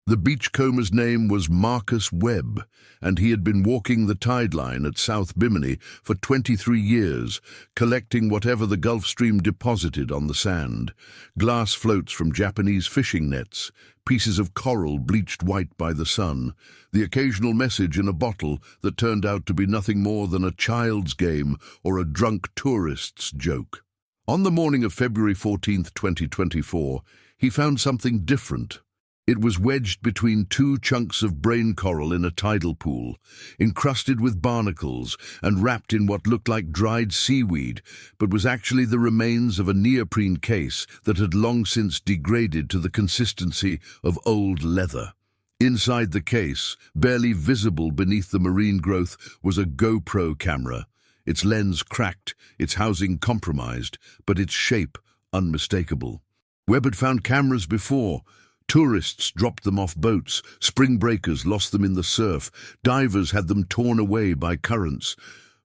The beachcomber's name was Marcus Webb, and he had been walking the tide line at South Bimini for 23 years, collecting whatever the Gulf Stream deposited on the sand. Glass floats from Japanese fishing nets, pieces of coral bleached white by the sun, the occasional message in a bottle that turned out to be nothing more than a child's game or a drunk tourist's joke. On the morning of February 14, 2024, he found something different. It was wedged between two chunks of brain coral in a tidal pool, encrusted with barnacles and wrapped in what looked like dried seaweed, but was actually the remains of a neoprene case that had long since degraded to the consistency of old leather. Inside the case, barely visible beneath the marine growth, was a GoPro camera, its lens cracked, its housing compromised, but its shape unmistakable. Webb had found cameras before. Tourists dropped them off boats, spring breakers lost them in the surf, divers had them torn away by currents.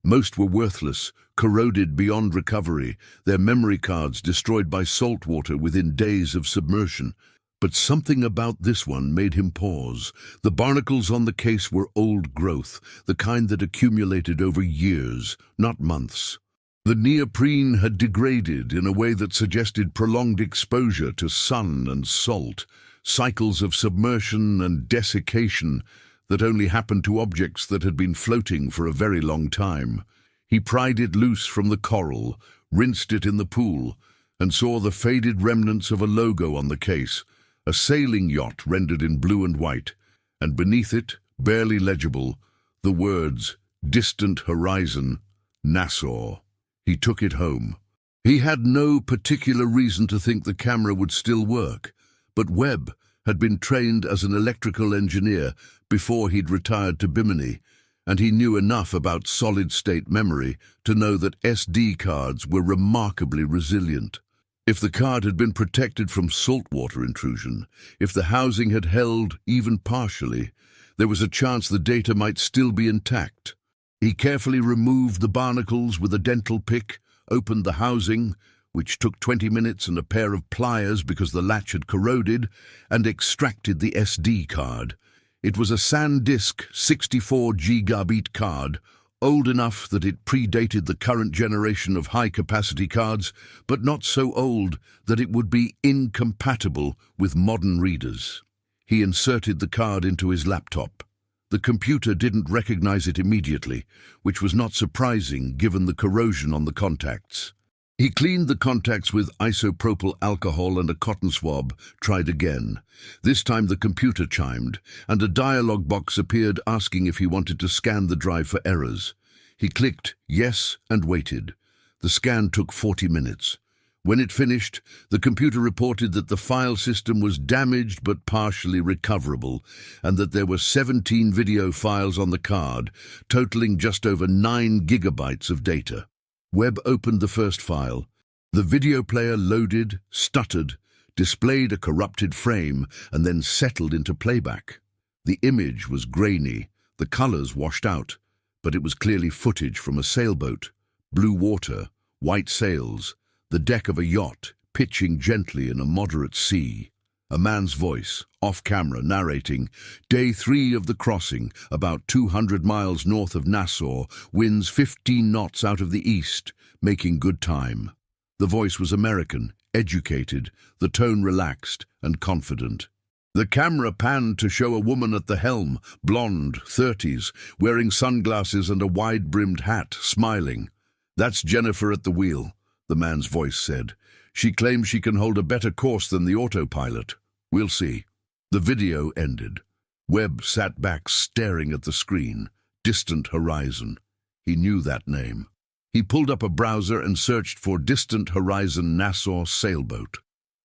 Most were worthless, corroded beyond recovery, their memory cards destroyed by salt water within days of submersion. But something about this one made him pause. The barnacles on the case were old growth, the kind that accumulated over years, not months. The neoprene had degraded in a way that suggested prolonged exposure to sun and salt, cycles of submersion and desiccation that only happened to objects that had been floating for a very long time. He pried it loose from the coral, rinsed it in the pool, and saw the faded remnants of a logo on the case, a sailing yacht rendered in blue and white, and beneath it, barely legible, the words, "Distant Horizon, Nassau." He took it home. He had no particular reason to think the camera would still work, but Webb had been trained as an electrical engineer before he'd retired to Bimini, and he knew enough about solid-state memory to know that SD cards were remarkably resilient. If the card had been protected from saltwater intrusion, if the housing had held even partially, there was a chance the data might still be intact. He carefully removed the barnacles with a dental pick, opened the housing, which took 20 minutes and a pair of pliers because the latch had corroded, and extracted the SD card. It was a SanDisk 64 gigabit card, old enough that it predated the current generation of high-capacity cards, but not so old that it would be incompatible with modern readers. He inserted the card into his laptop. The computer didn't recognize it immediately, which was not surprising given the corrosion on the contacts. He cleaned the contacts with isopropyl alcohol and a cotton swab, tried again. This time the computer chimed, and a dialog box appeared asking if he wanted to scan the drive for errors. He clicked yes and waited. The scan took 40 minutes. When it finished, the computer reported that the file system was damaged but partially recoverable, and that there were 17 video files on the card, totaling just over 9 gigabytes of data. Webb opened the first file. The video player loaded, stuttered, displayed a corrupted frame, and then settled into playback. The image was grainy, the colors washed out, but it was clearly footage from a sailboat, blue water, white sails, the deck of a yacht, pitching gently in a moderate sea. A man's voice, off-camera, narrating, "Day 3 of the crossing, about 200 miles north of Nassau, winds 15 knots out of the east, making good time." The voice was American, educated, the tone relaxed and confident. The camera panned to show a woman at the helm, blonde, 30s, wearing sunglasses and a wide-brimmed hat, smiling. "That's Jennifer at the wheel," the man's voice said. "She claims she can hold a better course than the autopilot. We'll see." The video ended. Webb sat back staring at the screen. Distant Horizon. He knew that name. He pulled up a browser and searched for Distant Horizon Nassau Sailboat.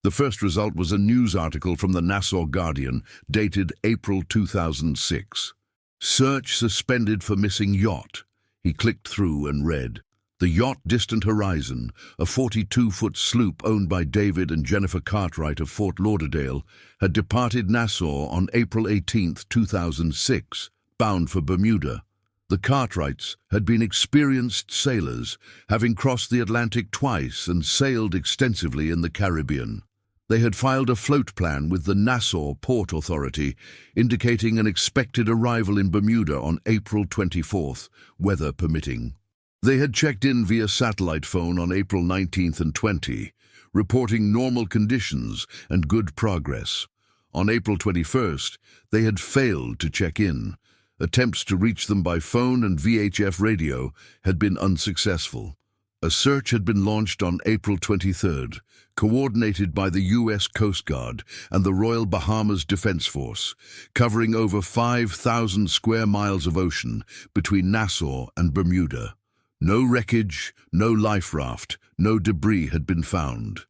The first result was a news article from the Nassau Guardian, dated April 2006. "Search suspended for missing yacht." He clicked through and read, "The yacht Distant Horizon, a 42-foot sloop owned by David and Jennifer Cartwright of Fort Lauderdale, had departed Nassau on April 18, 2006, bound for Bermuda. The Cartwrights had been experienced sailors, having crossed the Atlantic twice and sailed extensively in the Caribbean. They had filed a float plan with the Nassau Port Authority, indicating an expected arrival in Bermuda on April 24th, weather permitting. They had checked in via satellite phone on April 19th and 20th, reporting normal conditions and good progress. On April 21st, they had failed to check in. Attempts to reach them by phone and VHF radio had been unsuccessful. A search had been launched on April 23rd, coordinated by the U.S. Coast Guard and the Royal Bahamas Defense Force, covering over 5,000 square miles of ocean between Nassau and Bermuda. No wreckage, no life raft, no debris had been found.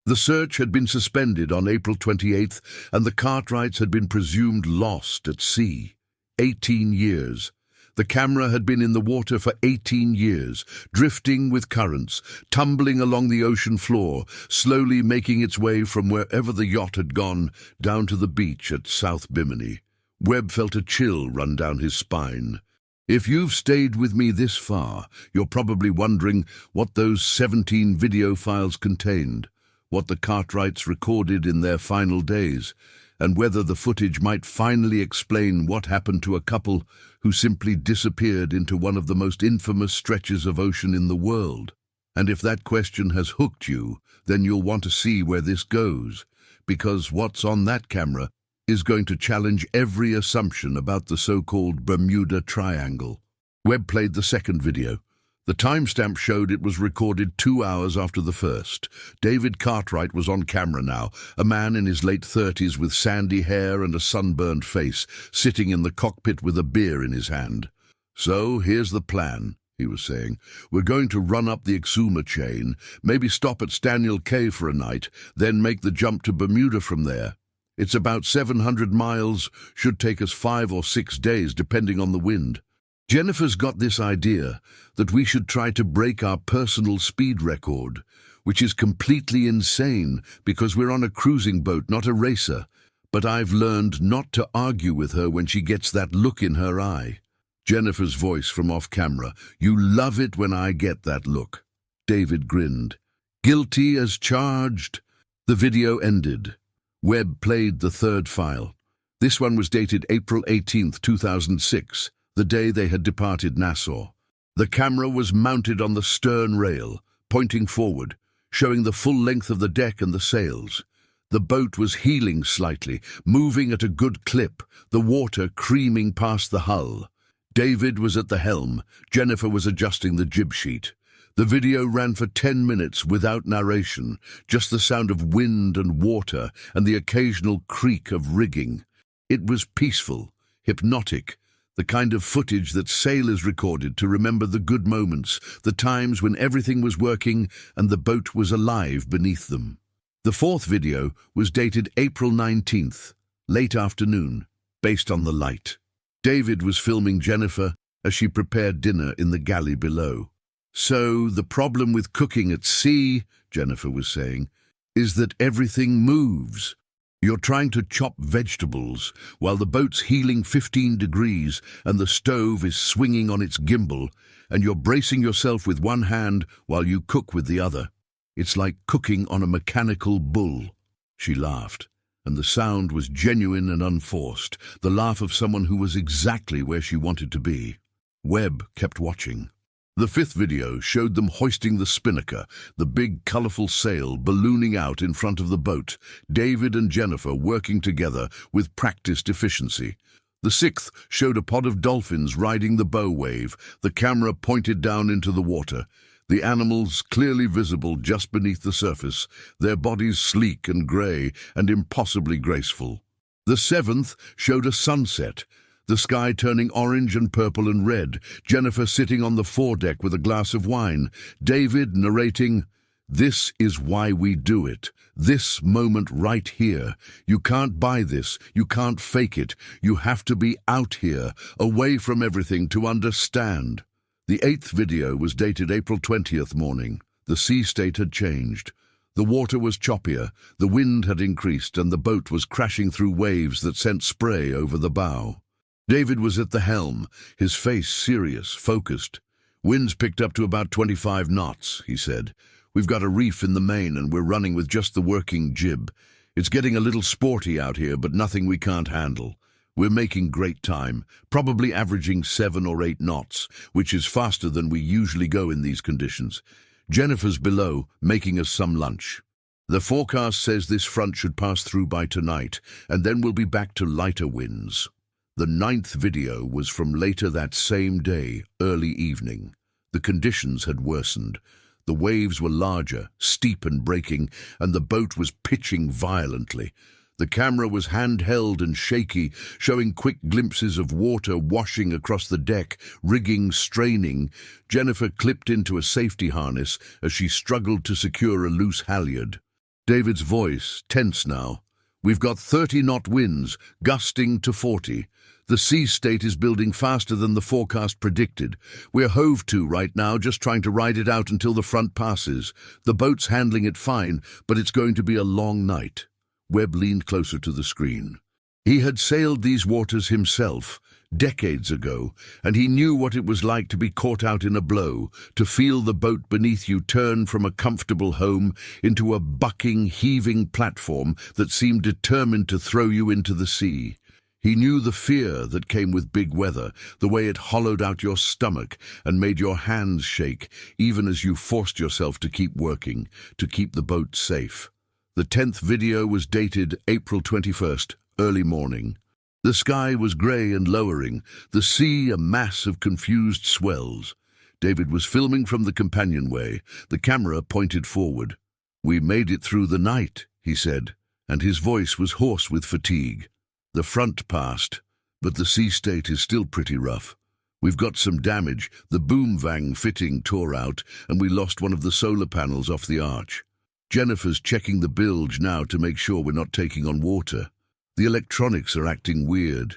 The search had been suspended on April 28th, and the Cartwrights had been presumed lost at sea. 18 years. The camera had been in the water for 18 years, drifting with currents, tumbling along the ocean floor, slowly making its way from wherever the yacht had gone down to the beach at South Bimini. Webb felt a chill run down his spine. If you've stayed with me this far, you're probably wondering what those 17 video files contained, what the Cartwrights recorded in their final days, and whether the footage might finally explain what happened to a couple who simply disappeared into one of the most infamous stretches of ocean in the world. And if that question has hooked you, then you'll want to see where this goes, because what's on that camera is going to challenge every assumption about the so-called Bermuda Triangle. Webb played the second video. The timestamp showed it was recorded 2 hours after the first. David Cartwright was on camera now, a man in his late 30s with sandy hair and a sunburned face, sitting in the cockpit with a beer in his hand. "So, here's the plan," he was saying. "We're going to run up the Exuma chain, maybe stop at Staniel Cay for a night, then make the jump to Bermuda from there. It's about 700 miles, should take us 5 or 6 days, depending on the wind. Jennifer's got this idea that we should try to break our personal speed record, which is completely insane because we're on a cruising boat, not a racer. But I've learned not to argue with her when she gets that look in her eye." Jennifer's voice from off camera. "You love it when I get that look." David grinned. "Guilty as charged." The video ended. Webb played the third file. This one was dated April 18th, 2006. The day they had departed Nassau. The camera was mounted on the stern rail, pointing forward, showing the full length of the deck and the sails. The boat was heeling slightly, moving at a good clip, the water creaming past the hull. David was at the helm, Jennifer was adjusting the jib sheet. The video ran for 10 minutes without narration, just the sound of wind and water and the occasional creak of rigging. It was peaceful, hypnotic, the kind of footage that sailors recorded to remember the good moments, the times when everything was working and the boat was alive beneath them. The fourth video was dated April 19th, late afternoon, based on the light. David was filming Jennifer as she prepared dinner in the galley below. "So, the problem with cooking at sea," Jennifer was saying, "is that everything moves. You're trying to chop vegetables while the boat's heeling 15 degrees and the stove is swinging on its gimbal, and you're bracing yourself with one hand while you cook with the other. It's like cooking on a mechanical bull." She laughed, and the sound was genuine and unforced, the laugh of someone who was exactly where she wanted to be. Webb kept watching. The fifth video showed them hoisting the spinnaker, the big, colorful sail ballooning out in front of the boat, David and Jennifer working together with practiced efficiency. The sixth showed a pod of dolphins riding the bow wave, the camera pointed down into the water, the animals clearly visible just beneath the surface, their bodies sleek and grey and impossibly graceful. The seventh showed a sunset, the sky turning orange and purple and red, Jennifer sitting on the foredeck with a glass of wine, David narrating, "This is why we do it. This moment right here. You can't buy this. You can't fake it. You have to be out here, away from everything to understand." The eighth video was dated April 20th morning. The sea state had changed. The water was choppier, the wind had increased, and the boat was crashing through waves that sent spray over the bow. David was at the helm, his face serious, focused. "Winds picked up to about 25 knots, he said. "We've got a reef in the main and we're running with just the working jib. It's getting a little sporty out here, but nothing we can't handle. We're making great time, probably averaging 7 or 8 knots, which is faster than we usually go in these conditions. Jennifer's below, making us some lunch. The forecast says this front should pass through by tonight, and then we'll be back to lighter winds. The 9th video was from later that same day, early evening. The conditions had worsened. The waves were larger, steep and breaking, and the boat was pitching violently. The camera was handheld and shaky, showing quick glimpses of water washing across the deck, rigging straining. Jennifer clipped into a safety harness as she struggled to secure a loose halyard. David's voice, tense now. We've got 30-knot winds, gusting to 40. The sea state is building faster than the forecast predicted. We're hove to right now, just trying to ride it out until the front passes. The boat's handling it fine, but it's going to be a long night. Webb leaned closer to the screen. He had sailed these waters himself, decades ago, and he knew what it was like to be caught out in a blow, to feel the boat beneath you turn from a comfortable home into a bucking, heaving platform that seemed determined to throw you into the sea. He knew the fear that came with big weather, the way it hollowed out your stomach and made your hands shake, even as you forced yourself to keep working, to keep the boat safe. The 10th video was dated April 21st, early morning. The sky was grey and lowering, the sea a mass of confused swells. David was filming from the companionway, the camera pointed forward. "We made it through the night," he said, and his voice was hoarse with fatigue. "The front passed, but the sea state is still pretty rough. We've got some damage, the boom vang fitting tore out, and we lost one of the solar panels off the arch. Jennifer's checking the bilge now to make sure we're not taking on water. The electronics are acting weird.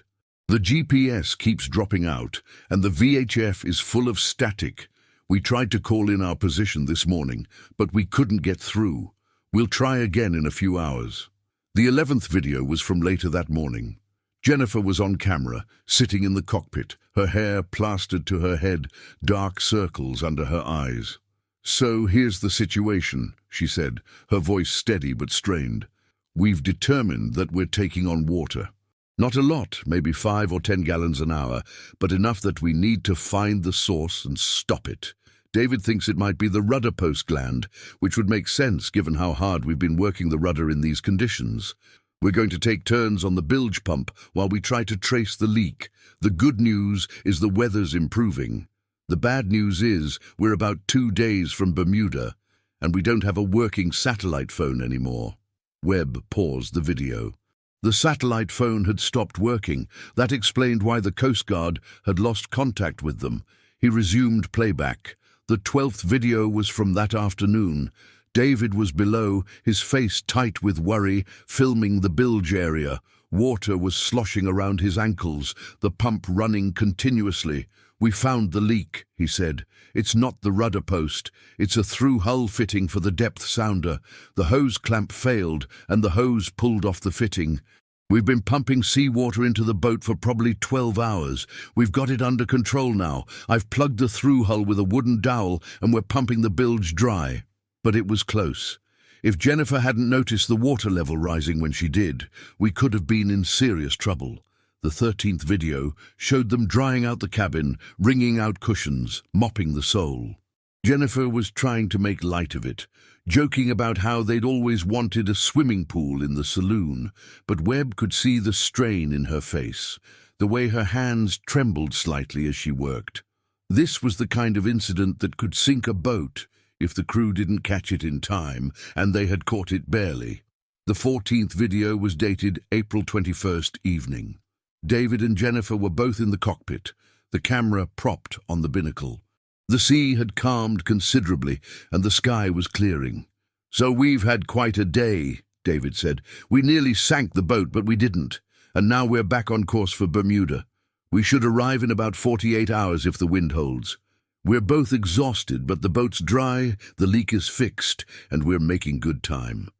The GPS keeps dropping out, and the VHF is full of static. We tried to call in our position this morning, but we couldn't get through. We'll try again in a few hours." The 11th video was from later that morning. Jennifer was on camera, sitting in the cockpit, her hair plastered to her head, dark circles under her eyes. "So here's the situation," she said, her voice steady but strained. "We've determined that we're taking on water. Not a lot, maybe 5 or 10 gallons an hour, but enough that we need to find the source and stop it. David thinks it might be the rudder post gland, which would make sense given how hard we've been working the rudder in these conditions. We're going to take turns on the bilge pump while we try to trace the leak. The good news is the weather's improving. The bad news is we're about 2 days from Bermuda, and we don't have a working satellite phone anymore." Webb paused the video. The satellite phone had stopped working. That explained why the Coast Guard had lost contact with them. He resumed playback. The 12th video was from that afternoon. David was below, his face tight with worry, filming the bilge area. Water was sloshing around his ankles, the pump running continuously. "We found the leak," he said. "It's not the rudder post. It's a through-hull fitting for the depth sounder. The hose clamp failed, and the hose pulled off the fitting. We've been pumping seawater into the boat for probably 12 hours. We've got it under control now. I've plugged the through-hull with a wooden dowel, and we're pumping the bilge dry." But it was close. If Jennifer hadn't noticed the water level rising when she did, we could have been in serious trouble. The 13th video showed them drying out the cabin, wringing out cushions, mopping the sole. Jennifer was trying to make light of it, joking about how they'd always wanted a swimming pool in the saloon, but Webb could see the strain in her face, the way her hands trembled slightly as she worked. This was the kind of incident that could sink a boat if the crew didn't catch it in time, and they had caught it barely. The 14th video was dated April 21st evening. David and Jennifer were both in the cockpit, the camera propped on the binnacle. The sea had calmed considerably, and the sky was clearing. "So we've had quite a day," David said. "We nearly sank the boat, but we didn't, and now we're back on course for Bermuda. We should arrive in about 48 hours if the wind holds. We're both exhausted, but the boat's dry, the leak is fixed, and we're making good time.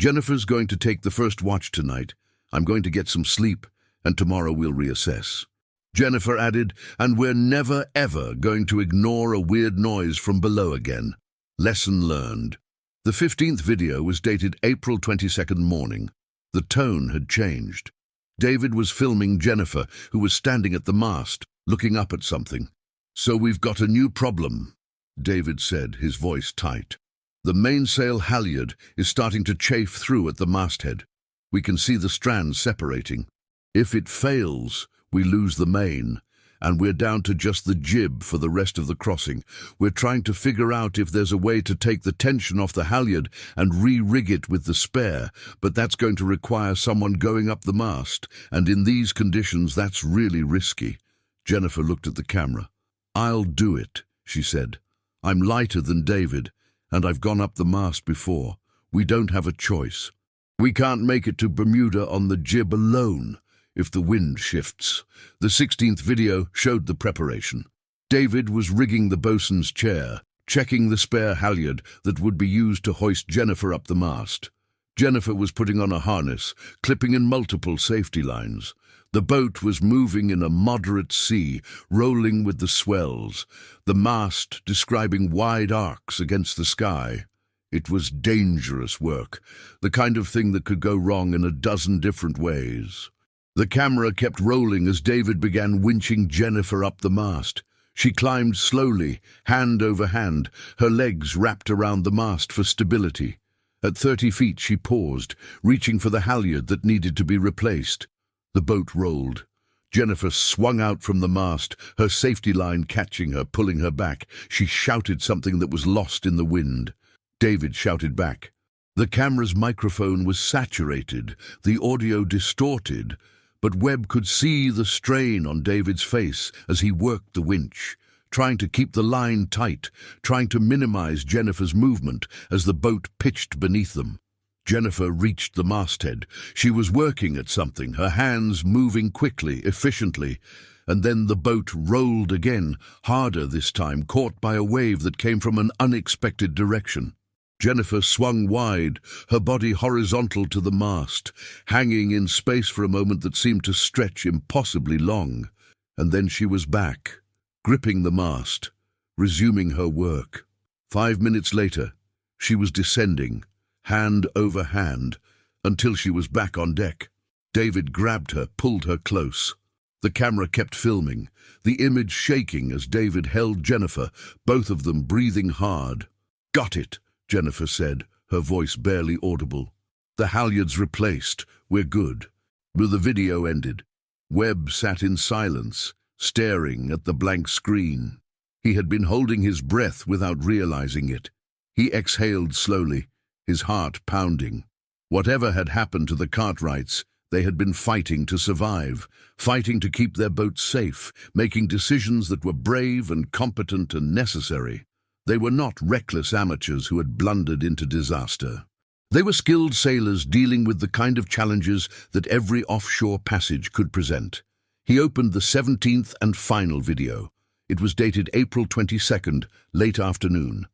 Jennifer's going to take the first watch tonight. I'm going to get some sleep, and tomorrow we'll reassess." Jennifer added, "And we're never, ever going to ignore a weird noise from below again." Lesson learned. The 15th video was dated April 22nd morning. The tone had changed. David was filming Jennifer, who was standing at the mast, looking up at something. "So we've got a new problem," David said, his voice tight. "The mainsail halyard is starting to chafe through at the masthead. We can see the strands separating. If it fails, we lose the main, and we're down to just the jib for the rest of the crossing. We're trying to figure out if there's a way to take the tension off the halyard and re-rig it with the spare, but that's going to require someone going up the mast, and in these conditions that's really risky." Jennifer looked at the camera. "I'll do it," she said. "I'm lighter than David, and I've gone up the mast before. We don't have a choice. We can't make it to Bermuda on the jib alone if the wind shifts." The 16th video showed the preparation. David was rigging the bosun's chair, checking the spare halyard that would be used to hoist Jennifer up the mast. Jennifer was putting on a harness, clipping in multiple safety lines. The boat was moving in a moderate sea, rolling with the swells, the mast describing wide arcs against the sky. It was dangerous work, the kind of thing that could go wrong in a dozen different ways. The camera kept rolling as David began winching Jennifer up the mast. She climbed slowly, hand over hand, her legs wrapped around the mast for stability. At 30 feet she paused, reaching for the halyard that needed to be replaced. The boat rolled. Jennifer swung out from the mast, her safety line catching her, pulling her back. She shouted something that was lost in the wind. David shouted back. The camera's microphone was saturated, the audio distorted, but Webb could see the strain on David's face as he worked the winch, trying to keep the line tight, trying to minimize Jennifer's movement as the boat pitched beneath them. Jennifer reached the masthead. She was working at something, her hands moving quickly, efficiently, and then the boat rolled again, harder this time, caught by a wave that came from an unexpected direction. Jennifer swung wide, her body horizontal to the mast, hanging in space for a moment that seemed to stretch impossibly long. And then she was back, gripping the mast, resuming her work. 5 minutes later, she was descending, hand over hand, until she was back on deck. David grabbed her, pulled her close. The camera kept filming, the image shaking as David held Jennifer, both of them breathing hard. "Got it," Jennifer said, her voice barely audible. "The halyard's replaced. We're good." But the video ended. Webb sat in silence, staring at the blank screen. He had been holding his breath without realizing it. He exhaled slowly, his heart pounding. Whatever had happened to the Cartwrights, they had been fighting to survive, fighting to keep their boat safe, making decisions that were brave and competent and necessary. They were not reckless amateurs who had blundered into disaster. They were skilled sailors dealing with the kind of challenges that every offshore passage could present. He opened the 17th and final video. It was dated April 22nd, late afternoon.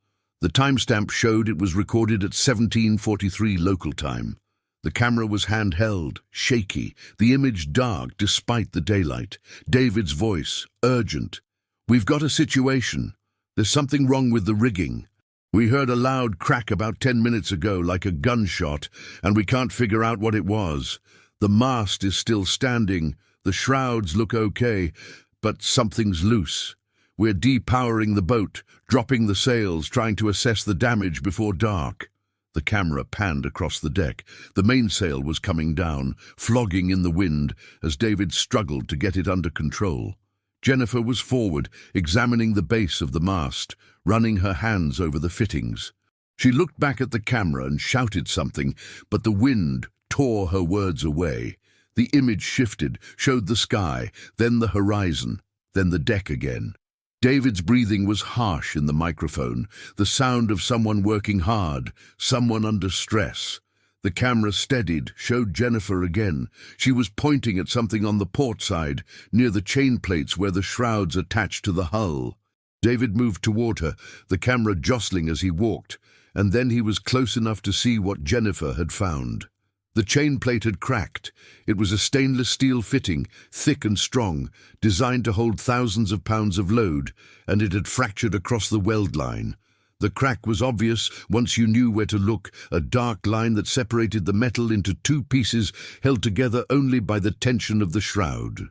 The timestamp showed it was recorded at 17:43 local time. The camera was handheld, shaky, the image dark despite the daylight. David's voice, urgent. "We've got a situation. There's something wrong with the rigging. We heard a loud crack about 10 minutes ago, like a gunshot, and we can't figure out what it was. The mast is still standing, the shrouds look okay, but something's loose. We're depowering the boat, dropping the sails, trying to assess the damage before dark." The camera panned across the deck. The mainsail was coming down, flogging in the wind as David struggled to get it under control. Jennifer was forward, examining the base of the mast, running her hands over the fittings. She looked back at the camera and shouted something, but the wind tore her words away. The image shifted, showed the sky, then the horizon, then the deck again. David's breathing was harsh in the microphone, the sound of someone working hard, someone under stress. The camera steadied, showed Jennifer again. She was pointing at something on the port side, near the chain plates where the shrouds attached to the hull. David moved toward her, the camera jostling as he walked, and then he was close enough to see what Jennifer had found. The chain plate had cracked. It was a stainless steel fitting, thick and strong, designed to hold thousands of pounds of load, and it had fractured across the weld line. The crack was obvious once you knew where to look, a dark line that separated the metal into two pieces held together only by the tension of the shroud.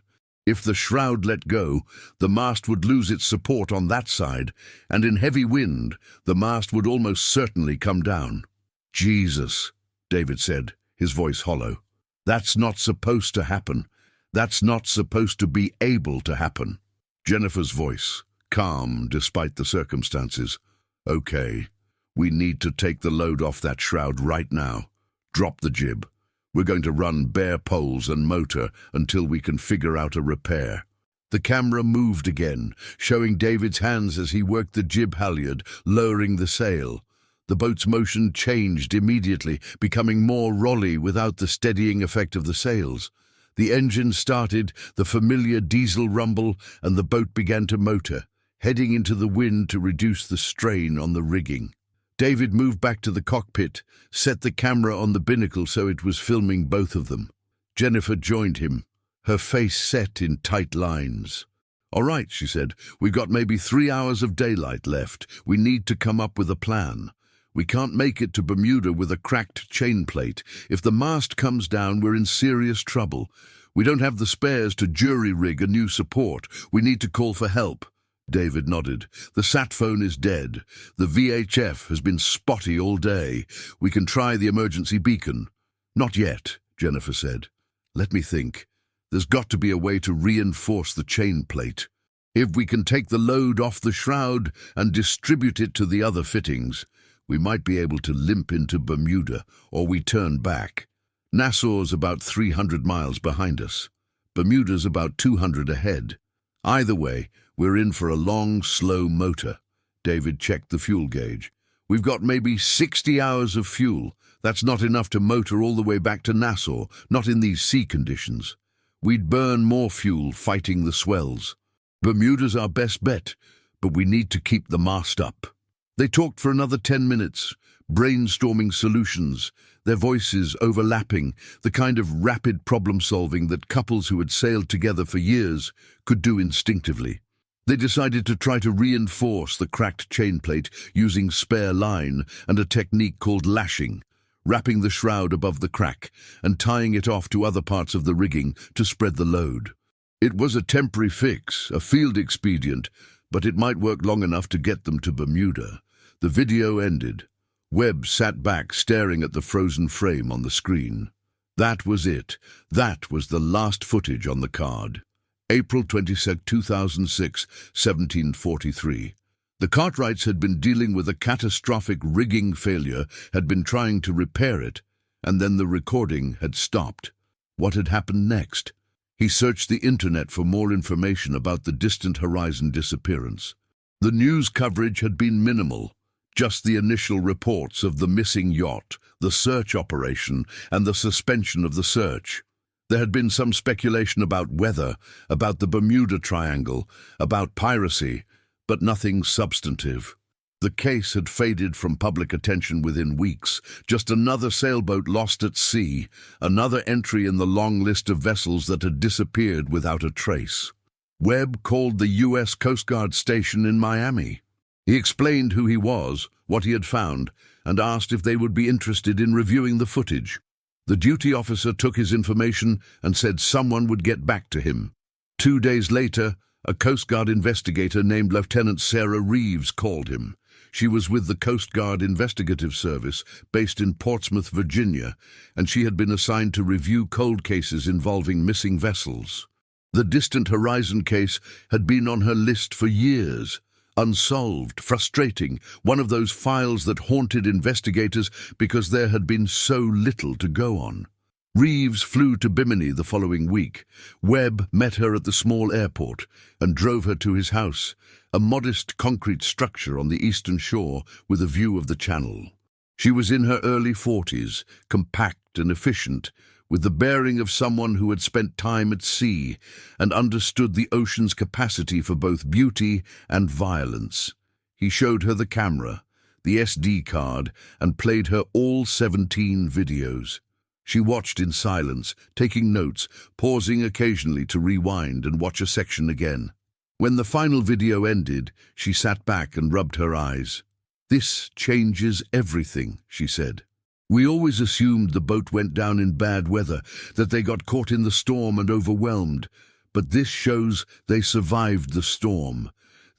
If the shroud let go, the mast would lose its support on that side, and in heavy wind, the mast would almost certainly come down. "Jesus," David said, his voice hollow. "That's not supposed to happen. That's not supposed to be able to happen." Jennifer's voice, calm despite the circumstances. "Okay, we need to take the load off that shroud right now. Drop the jib. We're going to run bare poles and motor until we can figure out a repair." The camera moved again, showing David's hands as he worked the jib halyard, lowering the sail. The boat's motion changed immediately, becoming more rolly without the steadying effect of the sails. The engine started, the familiar diesel rumble, and the boat began to motor, heading into the wind to reduce the strain on the rigging. David moved back to the cockpit, set the camera on the binnacle so it was filming both of them. Jennifer joined him, her face set in tight lines. "All right," she said, "we've got maybe 3 hours of daylight left. We need to come up with a plan. We can't make it to Bermuda with a cracked chain plate. If the mast comes down, we're in serious trouble. We don't have the spares to jury-rig a new support. We need to call for help." David nodded. "The sat phone is dead. The VHF has been spotty all day. We can try the emergency beacon." "Not yet," Jennifer said. "Let me think. There's got to be a way to reinforce the chain plate. If we can take the load off the shroud and distribute it to the other fittings, we might be able to limp into Bermuda, or we turn back. Nassau's about 300 miles behind us. Bermuda's about 200 ahead. Either way, we're in for a long, slow motor." David checked the fuel gauge. "We've got maybe 60 hours of fuel. That's not enough to motor all the way back to Nassau, not in these sea conditions. We'd burn more fuel fighting the swells. Bermuda's our best bet, but we need to keep the mast up." They talked for another 10 minutes, brainstorming solutions, their voices overlapping, the kind of rapid problem-solving that couples who had sailed together for years could do instinctively. They decided to try to reinforce the cracked chain plate using spare line and a technique called lashing, wrapping the shroud above the crack and tying it off to other parts of the rigging to spread the load. It was a temporary fix, a field expedient, but it might work long enough to get them to Bermuda. The video ended. Webb sat back staring at the frozen frame on the screen. That was it. That was the last footage on the card. April 22, 2006, 1743. The Cartwrights had been dealing with a catastrophic rigging failure, had been trying to repair it, and then the recording had stopped. What had happened next? He searched the internet for more information about the distant horizon disappearance. The news coverage had been minimal, just the initial reports of the missing yacht, the search operation, and the suspension of the search. There had been some speculation about weather, about the Bermuda Triangle, about piracy, but nothing substantive. The case had faded from public attention within weeks, just another sailboat lost at sea, another entry in the long list of vessels that had disappeared without a trace. Webb called the U.S. Coast Guard station in Miami. He explained who he was, what he had found, and asked if they would be interested in reviewing the footage. The duty officer took his information and said someone would get back to him. 2 days later, a Coast Guard investigator named Lieutenant Sarah Reeves called him. She was with the Coast Guard Investigative Service, based in Portsmouth, Virginia, and she had been assigned to review cold cases involving missing vessels. The Distant Horizon case had been on her list for years. Unsolved, frustrating, one of those files that haunted investigators because there had been so little to go on. Reeves flew to Bimini the following week. Webb met her at the small airport and drove her to his house, a modest concrete structure on the eastern shore with a view of the channel. She was in her early 40s, compact and efficient, with the bearing of someone who had spent time at sea and understood the ocean's capacity for both beauty and violence. He showed her the camera, the SD card, and played her all 17 videos. She watched in silence, taking notes, pausing occasionally to rewind and watch a section again. When the final video ended, she sat back and rubbed her eyes. "This changes everything," she said. "We always assumed the boat went down in bad weather, that they got caught in the storm and overwhelmed. But this shows they survived the storm.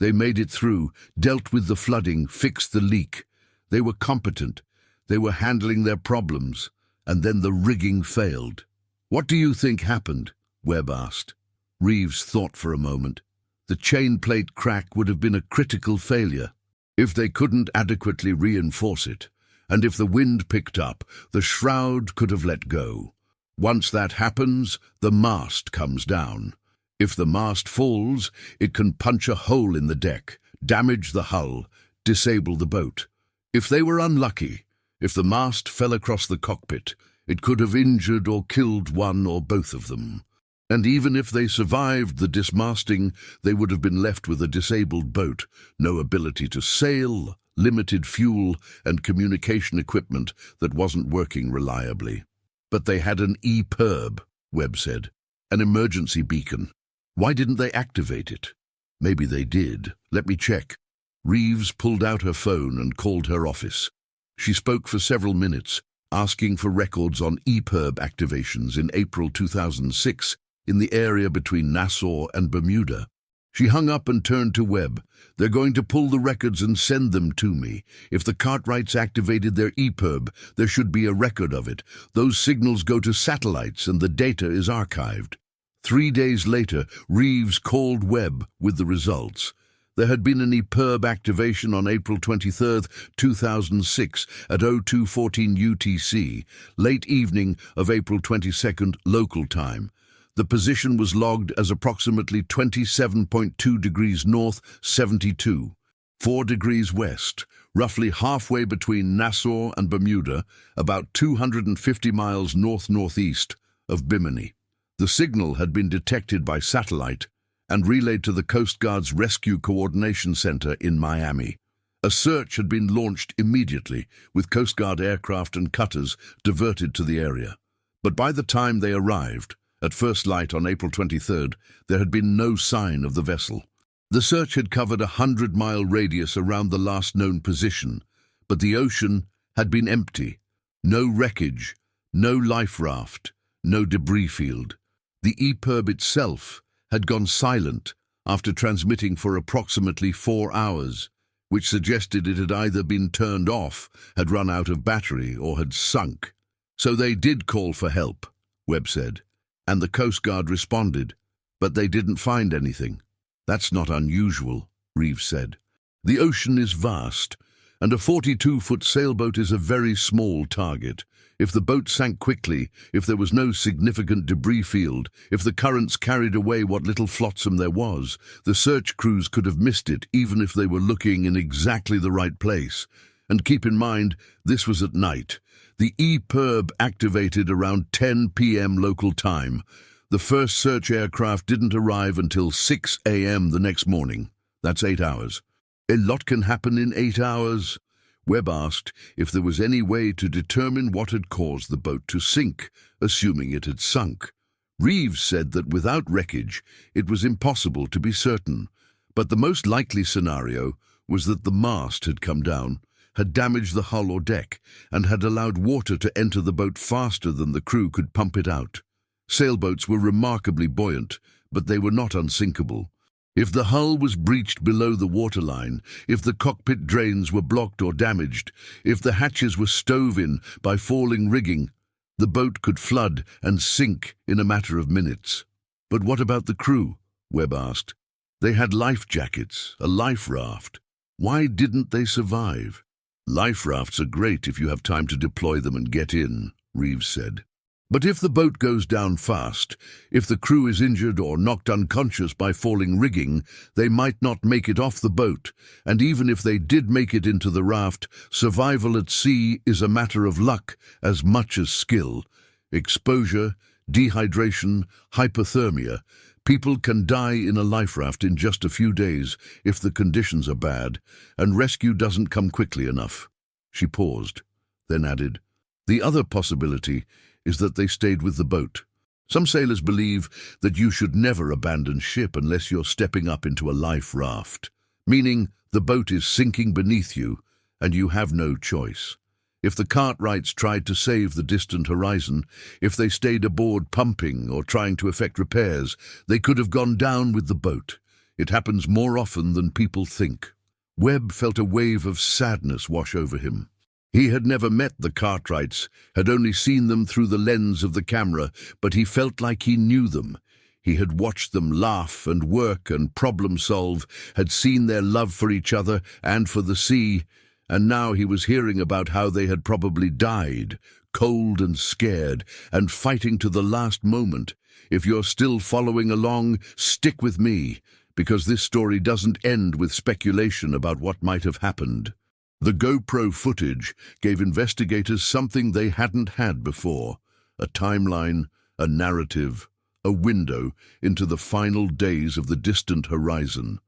They made it through, dealt with the flooding, fixed the leak. They were competent. They were handling their problems. And then the rigging failed." "What do you think happened?" Webb asked. Reeves thought for a moment. The chain plate crack would have been a critical failure. If they couldn't adequately reinforce it, and if the wind picked up, the shroud could have let go. Once that happens, the mast comes down. If the mast falls, it can punch a hole in the deck, damage the hull, disable the boat. If they were unlucky, if the mast fell across the cockpit, it could have injured or killed one or both of them. And even if they survived the dismasting, they would have been left with a disabled boat, no ability to sail, limited fuel, and communication equipment that wasn't working reliably. "But they had an E-PERB," Webb said, "an emergency beacon. Why didn't they activate it?" "Maybe they did. Let me check." Reeves pulled out her phone and called her office. She spoke for several minutes, asking for records on E-PERB activations in April 2006 in the area between Nassau and Bermuda. She hung up and turned to Webb. "They're going to pull the records and send them to me. If the Cartwrights activated their E-PERB, there should be a record of it. Those signals go to satellites and the data is archived." 3 days later, Reeves called Webb with the results. There had been an E-PERB activation on April 23, 2006 at 02:14 UTC, late evening of April 22 local time. The position was logged as approximately 27.2 degrees north, 72, 4 degrees west, roughly halfway between Nassau and Bermuda, about 250 miles north-northeast of Bimini. The signal had been detected by satellite and relayed to the Coast Guard's Rescue Coordination Center in Miami. A search had been launched immediately, with Coast Guard aircraft and cutters diverted to the area. But by the time they arrived, at first light on April 23rd, there had been no sign of the vessel. The search had covered a 100-mile radius around the last known position, but the ocean had been empty. No wreckage, no life raft, no debris field. The E-PERB itself had gone silent after transmitting for approximately 4 hours, which suggested it had either been turned off, had run out of battery, or had sunk. "So they did call for help," Webb said, "and the Coast Guard responded, but they didn't find anything." "That's not unusual," Reeves said. "The ocean is vast, and a 42-foot sailboat is a very small target. If the boat sank quickly, if there was no significant debris field, if the currents carried away what little flotsam there was, the search crews could have missed it even if they were looking in exactly the right place. And keep in mind, this was at night. The E-PERB activated around 10 p.m. local time. The first search aircraft didn't arrive until 6 a.m. the next morning. That's 8 hours. A lot can happen in 8 hours." Webb asked if there was any way to determine what had caused the boat to sink, assuming it had sunk. Reeves said that without wreckage, it was impossible to be certain, but the most likely scenario was that the mast had come down, had damaged the hull or deck, and had allowed water to enter the boat faster than the crew could pump it out. Sailboats were remarkably buoyant, but they were not unsinkable. If the hull was breached below the waterline, if the cockpit drains were blocked or damaged, if the hatches were stove in by falling rigging, the boat could flood and sink in a matter of minutes. "But what about the crew?" Webb asked. "They had life jackets, a life raft. Why didn't they survive?" "Life rafts are great if you have time to deploy them and get in," Reeves said. "But if the boat goes down fast, if the crew is injured or knocked unconscious by falling rigging, they might not make it off the boat, and even if they did make it into the raft, survival at sea is a matter of luck as much as skill. Exposure, dehydration, hypothermia. People can die in a life raft in just a few days if the conditions are bad, and rescue doesn't come quickly enough." She paused, then added, "The other possibility is that they stayed with the boat. Some sailors believe that you should never abandon ship unless you're stepping up into a life raft, meaning the boat is sinking beneath you and you have no choice. If the Cartwrights tried to save the distant horizon, if they stayed aboard pumping or trying to effect repairs, they could have gone down with the boat. It happens more often than people think. Webb felt a wave of sadness wash over him. He had never met the Cartwrights, had only seen them through the lens of the camera, but he felt like he knew them. He had watched them laugh and work and problem solve, had seen their love for each other and for the sea, and now he was hearing about how they had probably died, cold and scared, and fighting to the last moment. If you're still following along, stick with me, because this story doesn't end with speculation about what might have happened. The GoPro footage gave investigators something they hadn't had before: a timeline, a narrative, a window into the final days of the distant horizon.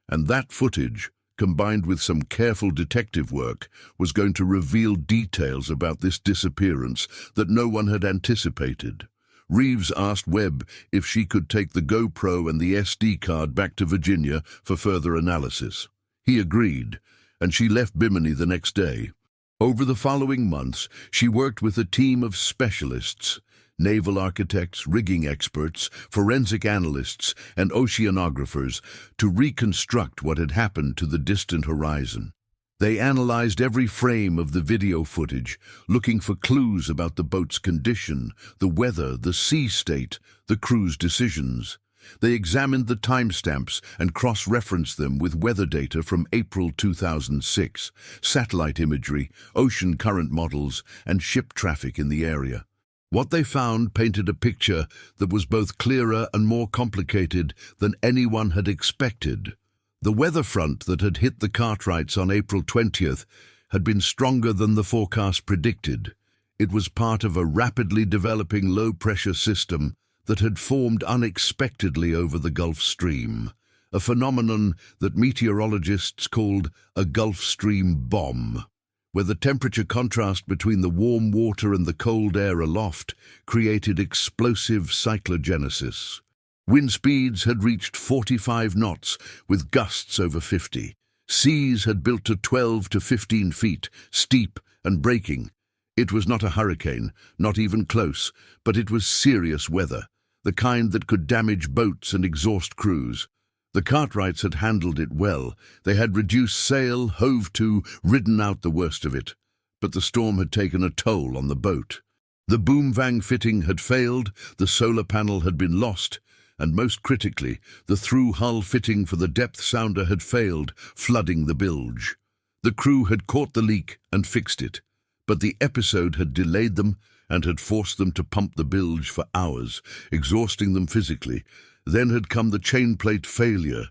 And that footage, combined with some careful detective work, was going to reveal details about this disappearance that no one had anticipated. Reeves asked Webb if she could take the GoPro and the SD card back to Virginia for further analysis. He agreed, and she left Bimini the next day. Over the following months, she worked with a team of specialists: naval architects, rigging experts, forensic analysts, and oceanographers, to reconstruct what had happened to the distant horizon. They analyzed every frame of the video footage, looking for clues about the boat's condition, the weather, the sea state, the crew's decisions. They examined the timestamps and cross-referenced them with weather data from April 2006, satellite imagery, ocean current models, and ship traffic in the area. What they found painted a picture that was both clearer and more complicated than anyone had expected. The weather front that had hit the Cartwrights on April 20th had been stronger than the forecast predicted. It was part of a rapidly developing low-pressure system that had formed unexpectedly over the Gulf Stream, a phenomenon that meteorologists called a Gulf Stream bomb, where the temperature contrast between the warm water and the cold air aloft created explosive cyclogenesis. Wind speeds had reached 45 knots, with gusts over 50. Seas had built to 12 to 15 feet, steep and breaking. It was not a hurricane, not even close, but it was serious weather, the kind that could damage boats and exhaust crews. The Cartwrights had handled it well. They had reduced sail, hove to, ridden out the worst of it. But the storm had taken a toll on the boat. The boom-vang fitting had failed, the solar panel had been lost, and most critically, the through-hull fitting for the depth sounder had failed, flooding the bilge. The crew had caught the leak and fixed it, but the episode had delayed them and had forced them to pump the bilge for hours, exhausting them physically. Then had come the chain plate failure.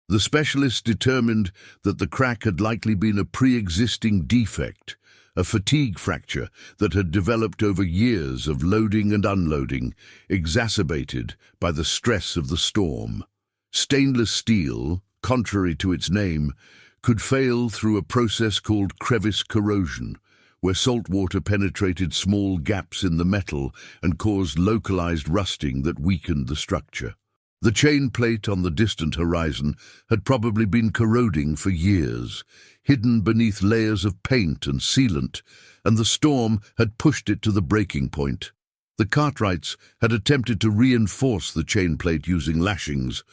The specialists determined that the crack had likely been a pre-existing defect, a fatigue fracture that had developed over years of loading and unloading, exacerbated by the stress of the storm. Stainless steel, contrary to its name, could fail through a process called crevice corrosion, where salt water penetrated small gaps in the metal and caused localized rusting that weakened the structure. The chain plate on the distant horizon had probably been corroding for years, hidden beneath layers of paint and sealant, and the storm had pushed it to the breaking point. The Cartwrights had attempted to reinforce the chain plate using lashings,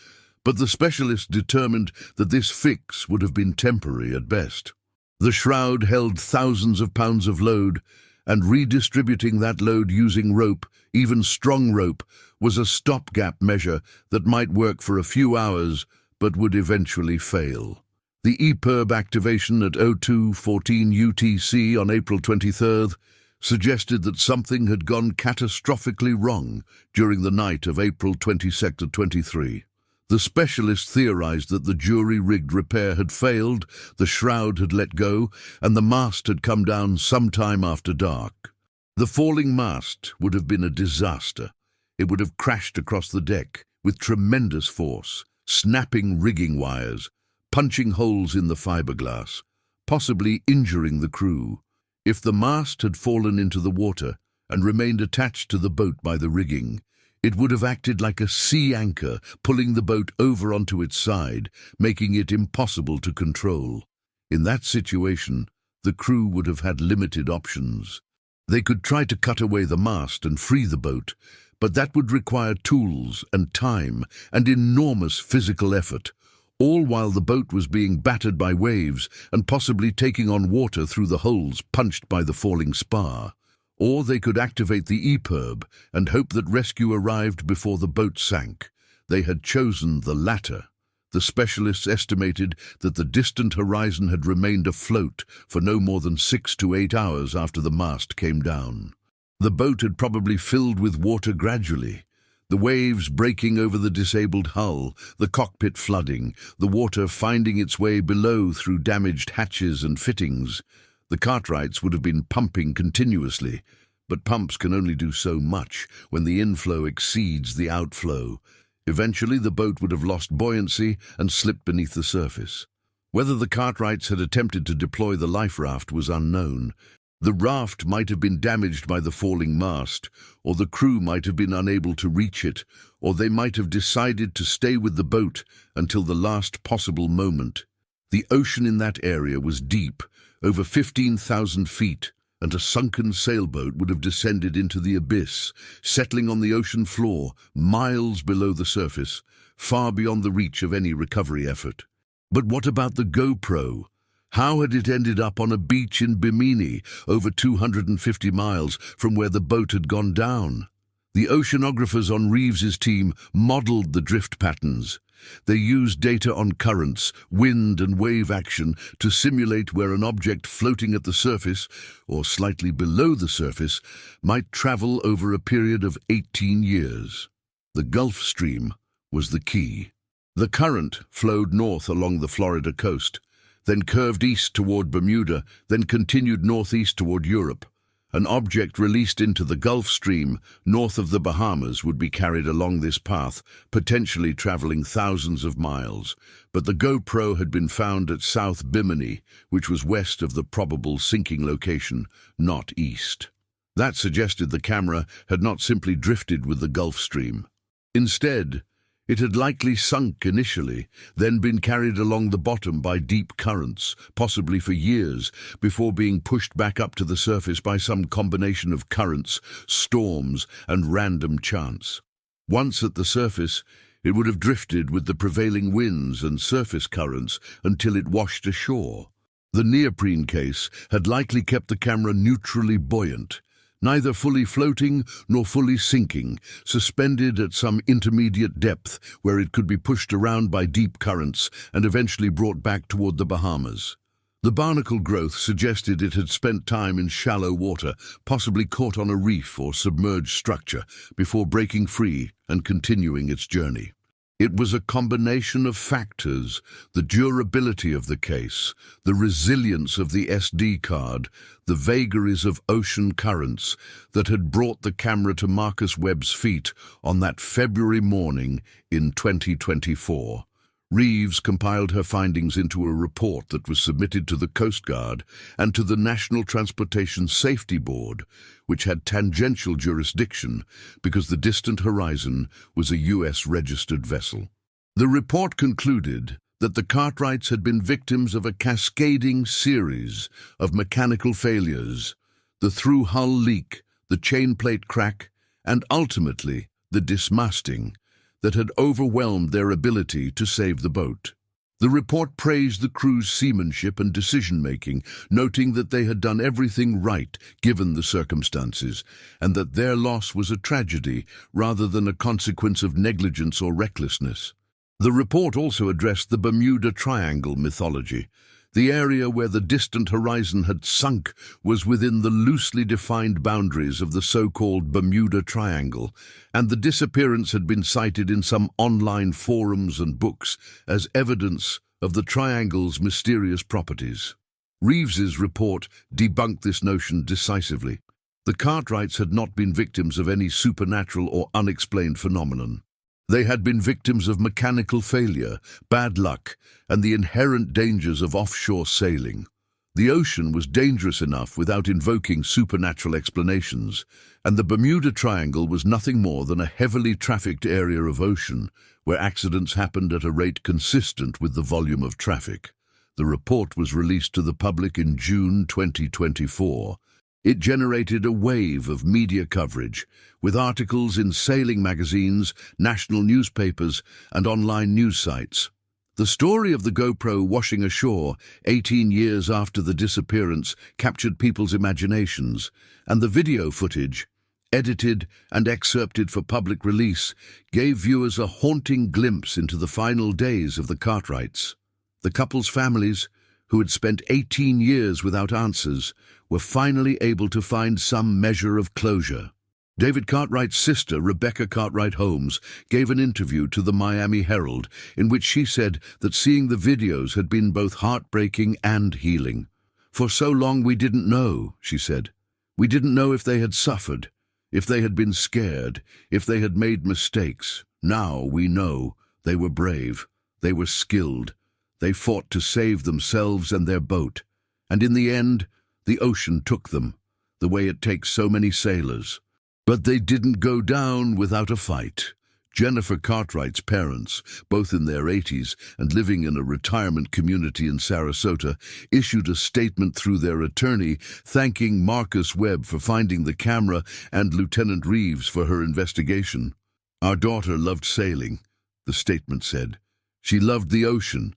but the specialists determined that this fix would have been temporary at best. The shroud held thousands of pounds of load, and redistributing that load using rope, even strong rope, was a stopgap measure that might work for a few hours but would eventually fail. The EPIRB activation at 02:14 UTC on April 23rd suggested that something had gone catastrophically wrong during the night of April 22 to 23. The specialists theorized that the jury-rigged repair had failed, the shroud had let go, and the mast had come down sometime after dark. The falling mast would have been a disaster. It would have crashed across the deck with tremendous force, snapping rigging wires, punching holes in the fiberglass, possibly injuring the crew. If the mast had fallen into the water and remained attached to the boat by the rigging, it would have acted like a sea anchor, pulling the boat over onto its side, making it impossible to control. In that situation, the crew would have had limited options. They could try to cut away the mast and free the boat, but that would require tools and time and enormous physical effort, all while the boat was being battered by waves and possibly taking on water through the holes punched by the falling spar. Or they could activate the EPIRB and hope that rescue arrived before the boat sank. They had chosen the latter. The specialists estimated that the distant horizon had remained afloat for no more than 6 to 8 hours after the mast came down. The boat had probably filled with water gradually, the waves breaking over the disabled hull, the cockpit flooding, the water finding its way below through damaged hatches and fittings. The Cartwrights would have been pumping continuously, but pumps can only do so much when the inflow exceeds the outflow. Eventually, the boat would have lost buoyancy and slipped beneath the surface. Whether the Cartwrights had attempted to deploy the life raft was unknown. The raft might have been damaged by the falling mast, or the crew might have been unable to reach it, or they might have decided to stay with the boat until the last possible moment. The ocean in that area was deep, over 15,000 feet, and a sunken sailboat would have descended into the abyss, settling on the ocean floor, miles below the surface, far beyond the reach of any recovery effort. But what about the GoPro? How had it ended up on a beach in Bimini, over 250 miles from where the boat had gone down? The oceanographers on Reeves's team modeled the drift patterns. They used data on currents, wind and wave action to simulate where an object floating at the surface, or slightly below the surface, might travel over a period of 18 years. The Gulf Stream was the key. The current flowed north along the Florida coast, then curved east toward Bermuda, then continued northeast toward Europe. An object released into the Gulf Stream north of the Bahamas would be carried along this path, potentially traveling thousands of miles. But the GoPro had been found at South Bimini, which was west of the probable sinking location, not east. That suggested the camera had not simply drifted with the Gulf Stream. Instead, it had likely sunk initially, then been carried along the bottom by deep currents, possibly for years, before being pushed back up to the surface by some combination of currents, storms, and random chance. Once at the surface, it would have drifted with the prevailing winds and surface currents until it washed ashore. The neoprene case had likely kept the camera neutrally buoyant, neither fully floating nor fully sinking, suspended at some intermediate depth where it could be pushed around by deep currents and eventually brought back toward the Bahamas. The barnacle growth suggested it had spent time in shallow water, possibly caught on a reef or submerged structure, before breaking free and continuing its journey. It was a combination of factors: the durability of the case, the resilience of the SD card, the vagaries of ocean currents that had brought the camera to Marcus Webb's feet on that February morning in 2024. Reeves compiled her findings into a report that was submitted to the Coast Guard and to the National Transportation Safety Board, which had tangential jurisdiction because the distant horizon was a U.S.-registered vessel. The report concluded that the Cartwrights had been victims of a cascading series of mechanical failures: the through-hull leak, the chain plate crack, and ultimately the dismasting, that had overwhelmed their ability to save the boat. The report praised the crew's seamanship and decision-making, noting that they had done everything right given the circumstances, and that their loss was a tragedy rather than a consequence of negligence or recklessness. The report also addressed the Bermuda Triangle mythology. The area where the distant horizon had sunk was within the loosely defined boundaries of the so-called Bermuda Triangle, and the disappearance had been cited in some online forums and books as evidence of the triangle's mysterious properties. Reeves's report debunked this notion decisively. The Cartwrights had not been victims of any supernatural or unexplained phenomenon. They had been victims of mechanical failure, bad luck, and the inherent dangers of offshore sailing. The ocean was dangerous enough without invoking supernatural explanations, and the Bermuda Triangle was nothing more than a heavily trafficked area of ocean where accidents happened at a rate consistent with the volume of traffic. The report was released to the public in June 2024. It generated a wave of media coverage, with articles in sailing magazines, national newspapers, and online news sites. The story of the GoPro washing ashore 18 years after the disappearance captured people's imaginations, and the video footage, edited and excerpted for public release, gave viewers a haunting glimpse into the final days of the Cartwrights. The couple's families, who had spent 18 years without answers, were finally able to find some measure of closure. David Cartwright's sister, Rebecca Cartwright Holmes, gave an interview to the Miami Herald in which she said that seeing the videos had been both heartbreaking and healing. "For so long we didn't know," she said. "We didn't know if they had suffered, if they had been scared, if they had made mistakes. Now we know they were brave, they were skilled, they fought to save themselves and their boat. And in the end, the ocean took them, the way it takes so many sailors. But they didn't go down without a fight." Jennifer Cartwright's parents, both in their 80s and living in a retirement community in Sarasota, issued a statement through their attorney thanking Marcus Webb for finding the camera and Lieutenant Reeves for her investigation. "Our daughter loved sailing," the statement said. "She loved the ocean,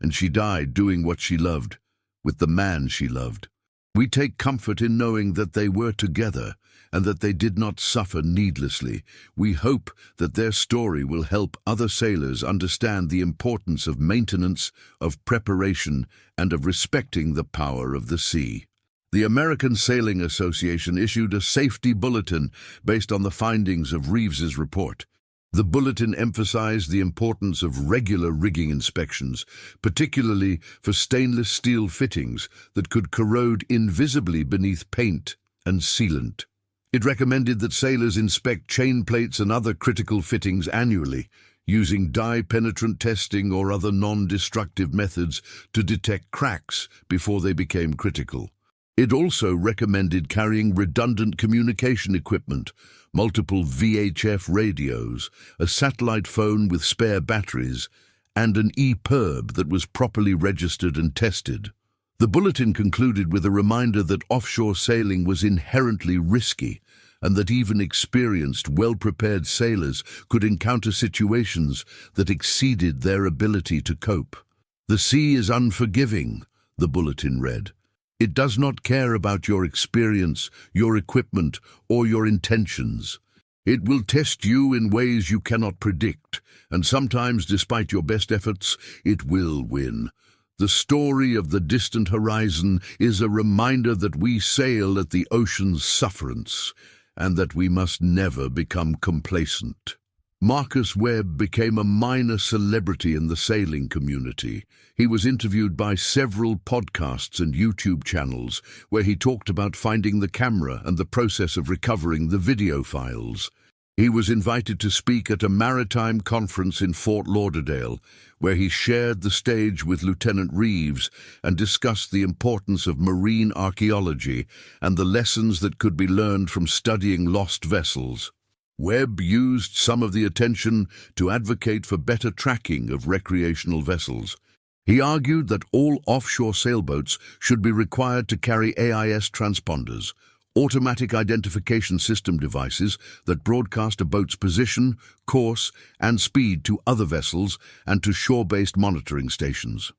and she died doing what she loved, with the man she loved. We take comfort in knowing that they were together and that they did not suffer needlessly. We hope that their story will help other sailors understand the importance of maintenance, of preparation, and of respecting the power of the sea." The American Sailing Association issued a safety bulletin based on the findings of Reeves's report. The bulletin emphasized the importance of regular rigging inspections, particularly for stainless steel fittings that could corrode invisibly beneath paint and sealant. It recommended that sailors inspect chain plates and other critical fittings annually, using dye-penetrant testing or other non-destructive methods to detect cracks before they became critical. It also recommended carrying redundant communication equipment, multiple VHF radios, a satellite phone with spare batteries, and an EPIRB that was properly registered and tested. The bulletin concluded with a reminder that offshore sailing was inherently risky and that even experienced, well-prepared sailors could encounter situations that exceeded their ability to cope. "The sea is unforgiving," the bulletin read. "It does not care about your experience, your equipment, or your intentions. It will test you in ways you cannot predict, and sometimes, despite your best efforts, it will win. The story of the distant horizon is a reminder that we sail at the ocean's sufferance, and that we must never become complacent." Marcus Webb became a minor celebrity in the sailing community. He was interviewed by several podcasts and YouTube channels where he talked about finding the camera and the process of recovering the video files. He was invited to speak at a maritime conference in Fort Lauderdale, where he shared the stage with Lieutenant Reeves and discussed the importance of marine archaeology and the lessons that could be learned from studying lost vessels. Webb used some of the attention to advocate for better tracking of recreational vessels. He argued that all offshore sailboats should be required to carry AIS transponders, automatic identification system devices that broadcast a boat's position, course, and speed to other vessels and to shore-based monitoring stations.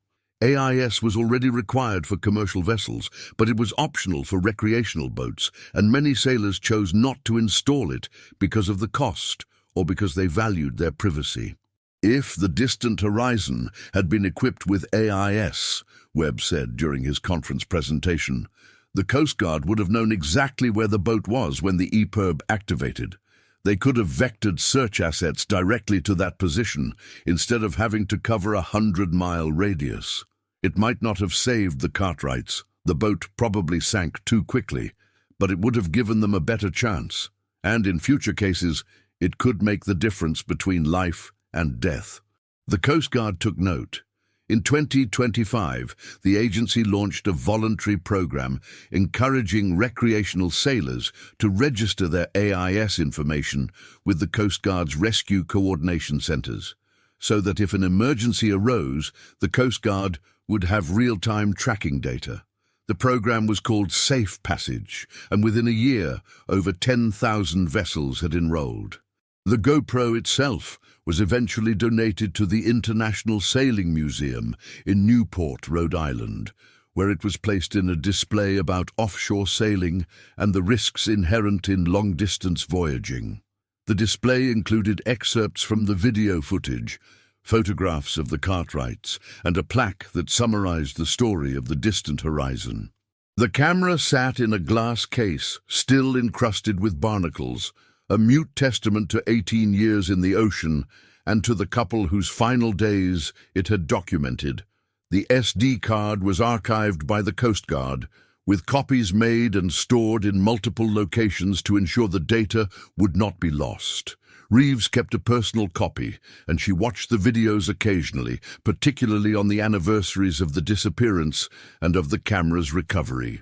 AIS was already required for commercial vessels, but it was optional for recreational boats, and many sailors chose not to install it because of the cost or because they valued their privacy. "If the distant horizon had been equipped with AIS," Webb said during his conference presentation, "the Coast Guard would have known exactly where the boat was when the EPIRB activated. They could have vectored search assets directly to that position instead of having to cover a 100-mile radius. It might not have saved the Cartwrights. The boat probably sank too quickly, but it would have given them a better chance. And in future cases, it could make the difference between life and death." The Coast Guard took note. In 2025, the agency launched a voluntary program encouraging recreational sailors to register their AIS information with the Coast Guard's rescue coordination centers, so that if an emergency arose, the Coast Guard would have real-time tracking data. The program was called Safe Passage, and within a year, over 10,000 vessels had enrolled. The GoPro itself was eventually donated to the International Sailing Museum in Newport, Rhode Island, where it was placed in a display about offshore sailing and the risks inherent in long-distance voyaging. The display included excerpts from the video footage, photographs of the Cartwrights, and a plaque that summarized the story of the distant horizon. The camera sat in a glass case, still encrusted with barnacles, a mute testament to 18 years in the ocean and to the couple whose final days it had documented. The SD card was archived by the Coast Guard, with copies made and stored in multiple locations to ensure the data would not be lost. Reeves kept a personal copy, and she watched the videos occasionally, particularly on the anniversaries of the disappearance and of the camera's recovery.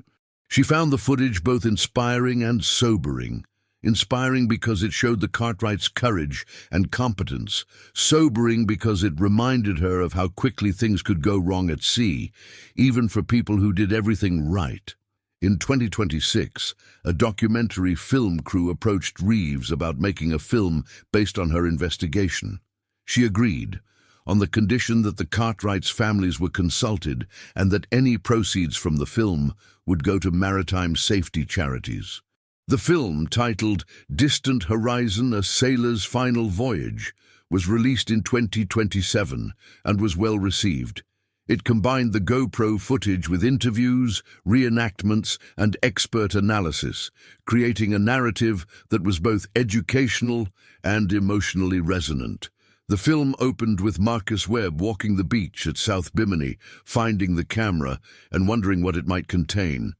She found the footage both inspiring and sobering. Inspiring because it showed the Cartwrights' courage and competence, sobering because it reminded her of how quickly things could go wrong at sea, even for people who did everything right. In 2026, a documentary film crew approached Reeves about making a film based on her investigation. She agreed, on the condition that the Cartwrights' families were consulted and that any proceeds from the film would go to maritime safety charities. The film, titled Distant Horizon: A Sailor's Final Voyage, was released in 2027 and was well received. It combined the GoPro footage with interviews, reenactments, and expert analysis, creating a narrative that was both educational and emotionally resonant. The film opened with Marcus Webb walking the beach at South Bimini, finding the camera and wondering what it might contain.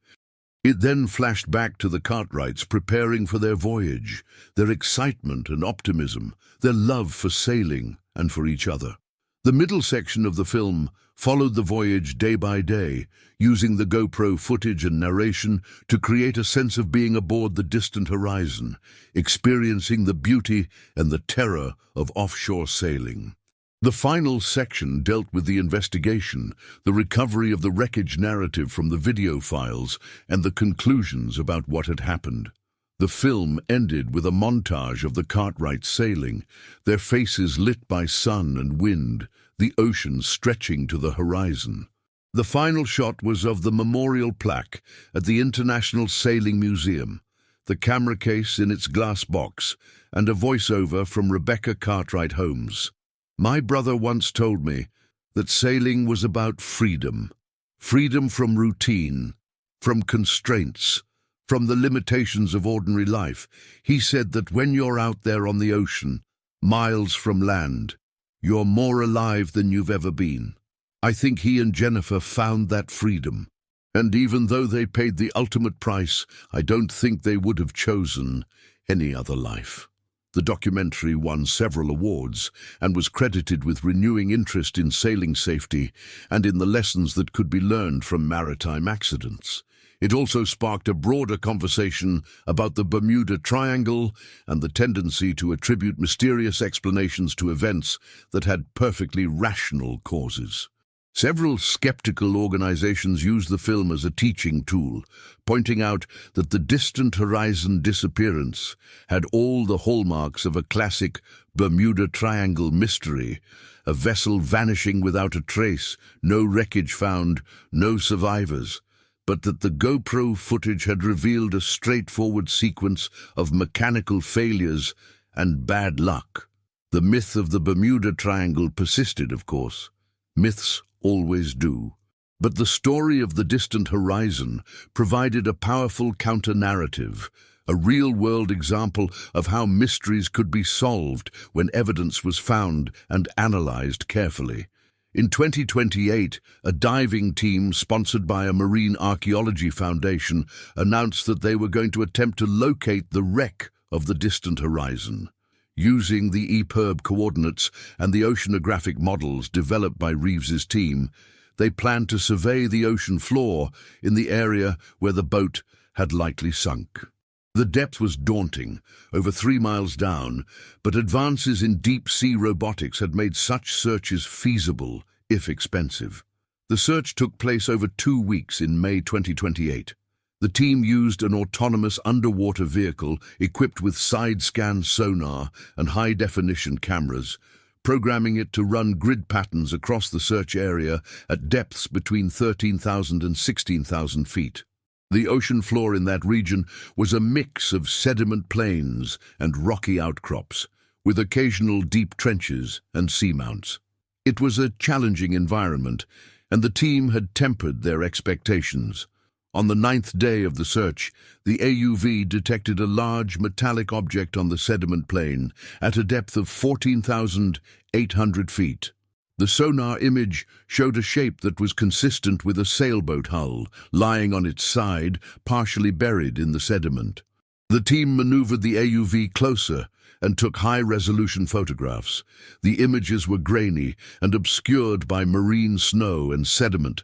It then flashed back to the Cartwrights preparing for their voyage, their excitement and optimism, their love for sailing and for each other. The middle section of the film followed the voyage day by day, using the GoPro footage and narration to create a sense of being aboard the distant horizon, experiencing the beauty and the terror of offshore sailing. The final section dealt with the investigation, the recovery of the wreckage narrative from the video files, and the conclusions about what had happened. The film ended with a montage of the Cartwrights sailing, their faces lit by sun and wind, the ocean stretching to the horizon. The final shot was of the memorial plaque at the International Sailing Museum, the camera case in its glass box, and a voiceover from Rebecca Cartwright Holmes. My brother once told me that sailing was about freedom. Freedom from routine, from constraints, from the limitations of ordinary life. He said that when you're out there on the ocean, miles from land, you're more alive than you've ever been. I think he and Jennifer found that freedom. And even though they paid the ultimate price, I don't think they would have chosen any other life. The documentary won several awards and was credited with renewing interest in sailing safety and in the lessons that could be learned from maritime accidents. It also sparked a broader conversation about the Bermuda Triangle and the tendency to attribute mysterious explanations to events that had perfectly rational causes. Several skeptical organizations used the film as a teaching tool, pointing out that the distant horizon disappearance had all the hallmarks of a classic Bermuda Triangle mystery, a vessel vanishing without a trace, no wreckage found, no survivors, but that the GoPro footage had revealed a straightforward sequence of mechanical failures and bad luck. The myth of the Bermuda Triangle persisted, of course. Myths always do. But the story of the distant horizon provided a powerful counter-narrative, a real-world example of how mysteries could be solved when evidence was found and analyzed carefully. In 2028, a diving team sponsored by a Marine Archaeology Foundation announced that they were going to attempt to locate the wreck of the distant horizon. Using the EPIRB coordinates and the oceanographic models developed by Reeves's team, they planned to survey the ocean floor in the area where the boat had likely sunk. The depth was daunting, over 3 miles down, but advances in deep-sea robotics had made such searches feasible, if expensive. The search took place over 2 weeks in May 2028. The team used an autonomous underwater vehicle equipped with side-scan sonar and high-definition cameras, programming it to run grid patterns across the search area at depths between 13,000 and 16,000 feet. The ocean floor in that region was a mix of sediment plains and rocky outcrops, with occasional deep trenches and seamounts. It was a challenging environment, and the team had tempered their expectations. On the 9th day of the search, the AUV detected a large metallic object on the sediment plain at a depth of 14,800 feet. The sonar image showed a shape that was consistent with a sailboat hull, lying on its side, partially buried in the sediment. The team maneuvered the AUV closer and took high-resolution photographs. The images were grainy and obscured by marine snow and sediment,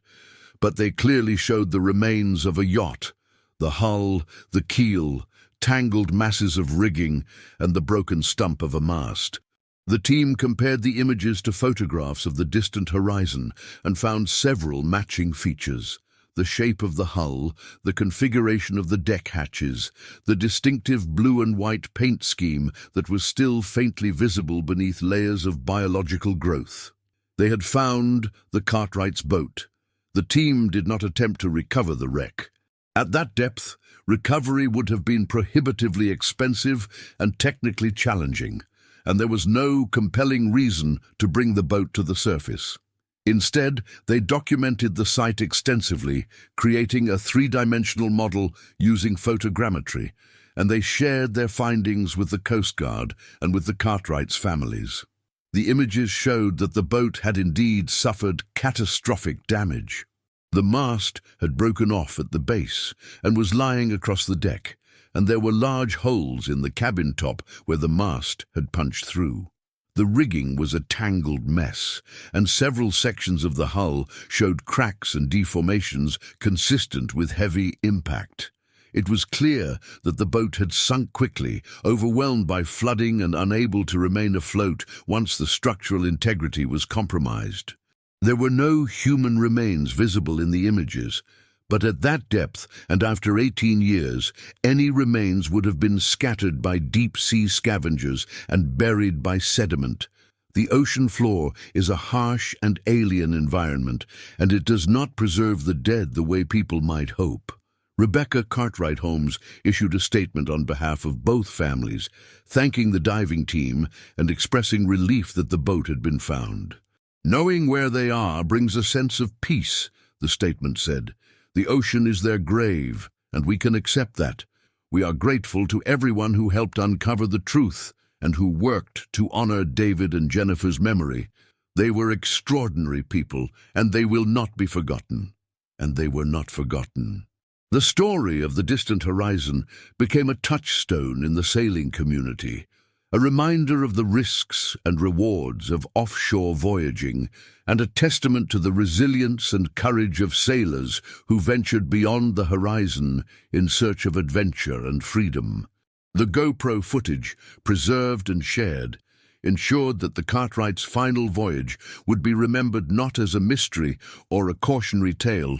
but they clearly showed the remains of a yacht, the hull, the keel, tangled masses of rigging, and the broken stump of a mast. The team compared the images to photographs of the distant horizon and found several matching features: the shape of the hull, the configuration of the deck hatches, the distinctive blue and white paint scheme that was still faintly visible beneath layers of biological growth. They had found the Cartwright's boat. The team did not attempt to recover the wreck. At that depth, recovery would have been prohibitively expensive and technically challenging, and there was no compelling reason to bring the boat to the surface. Instead, they documented the site extensively, creating a three-dimensional model using photogrammetry, and they shared their findings with the Coast Guard and with the Cartwrights' families. The images showed that the boat had indeed suffered catastrophic damage. The mast had broken off at the base and was lying across the deck, and there were large holes in the cabin top where the mast had punched through. The rigging was a tangled mess, and several sections of the hull showed cracks and deformations consistent with heavy impact. It was clear that the boat had sunk quickly, overwhelmed by flooding and unable to remain afloat once the structural integrity was compromised. There were no human remains visible in the images, but at that depth and after 18 years, any remains would have been scattered by deep-sea scavengers and buried by sediment. The ocean floor is a harsh and alien environment, and it does not preserve the dead the way people might hope. Rebecca Cartwright Holmes issued a statement on behalf of both families, thanking the diving team and expressing relief that the boat had been found. "Knowing where they are brings a sense of peace," the statement said. "The ocean is their grave, and we can accept that. We are grateful to everyone who helped uncover the truth and who worked to honor David and Jennifer's memory. They were extraordinary people, and they will not be forgotten." And they were not forgotten. The story of the distant horizon became a touchstone in the sailing community, a reminder of the risks and rewards of offshore voyaging, and a testament to the resilience and courage of sailors who ventured beyond the horizon in search of adventure and freedom. The GoPro footage, preserved and shared, ensured that the Cartwrights' final voyage would be remembered not as a mystery or a cautionary tale,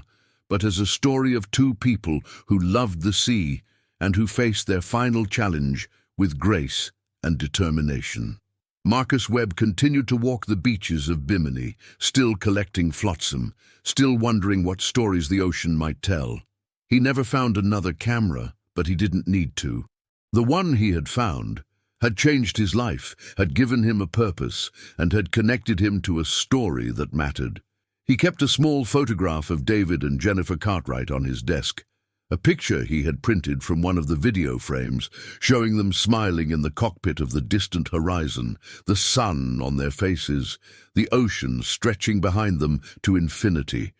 but as a story of two people who loved the sea and who faced their final challenge with grace and determination. Marcus Webb continued to walk the beaches of Bimini, still collecting flotsam, still wondering what stories the ocean might tell. He never found another camera, but he didn't need to. The one he had found had changed his life, had given him a purpose, and had connected him to a story that mattered. He kept a small photograph of David and Jennifer Cartwright on his desk, a picture he had printed from one of the video frames, showing them smiling in the cockpit of the distant horizon, the sun on their faces, the ocean stretching behind them to infinity.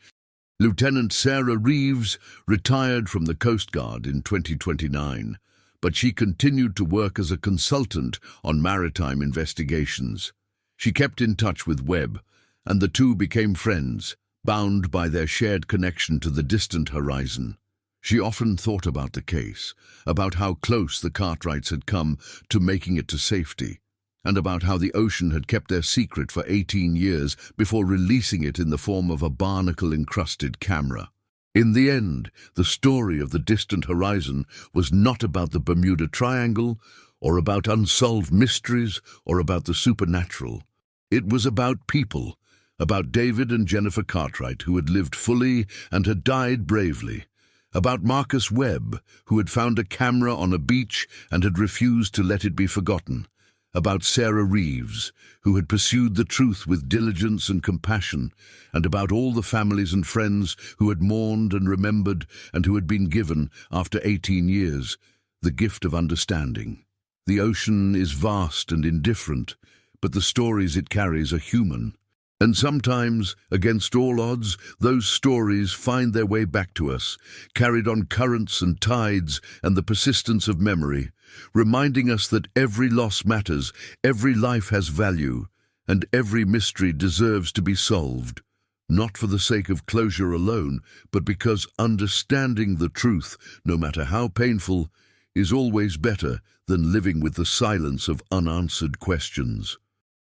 Lieutenant Sarah Reeves retired from the Coast Guard in 2029, but she continued to work as a consultant on maritime investigations. She kept in touch with Webb, and the two became friends, bound by their shared connection to the distant horizon. She often thought about the case, about how close the Cartwrights had come to making it to safety. and about how the ocean had kept their secret for 18 years before releasing it in the form of a barnacle-encrusted camera. In the end, the story of the distant horizon was not about the Bermuda Triangle, or about unsolved mysteries, or about the supernatural. It was about people, about David and Jennifer Cartwright, who had lived fully and had died bravely, about Marcus Webb, who had found a camera on a beach and had refused to let it be forgotten, about Sarah Reeves, who had pursued the truth with diligence and compassion, and about all the families and friends who had mourned and remembered and who had been given, after 18 years, the gift of understanding. The ocean is vast and indifferent, but the stories it carries are human. And sometimes, against all odds, those stories find their way back to us, carried on currents and tides and the persistence of memory, reminding us that every loss matters, every life has value, and every mystery deserves to be solved, not for the sake of closure alone, but because understanding the truth, no matter how painful, is always better than living with the silence of unanswered questions.